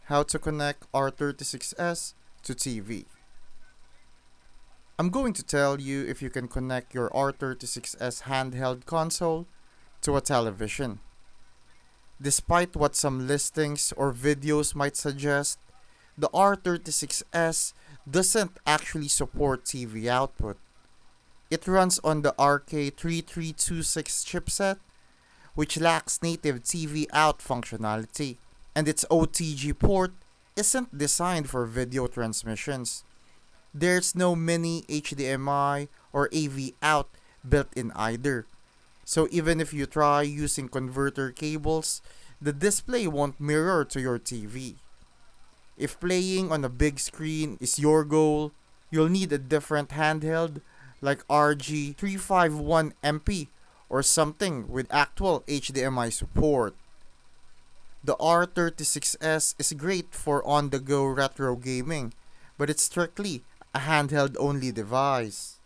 How to connect R36S to TV. I'm going to tell you if you can connect your R36S handheld console to a television. Despite what some listings or videos might suggest, the R36S doesn't actually support TV output. It runs on the RK3326 chipset, which lacks native TV out functionality, and its OTG port isn't designed for video transmissions. There's no mini HDMI or AV out built in either. So even if you try using converter cables, the display won't mirror to your TV. If playing on a big screen is your goal, you'll need a different handheld like RG351MP or something with actual HDMI support. The R36S is great for on the go retro gaming, but it's strictly a handheld only device.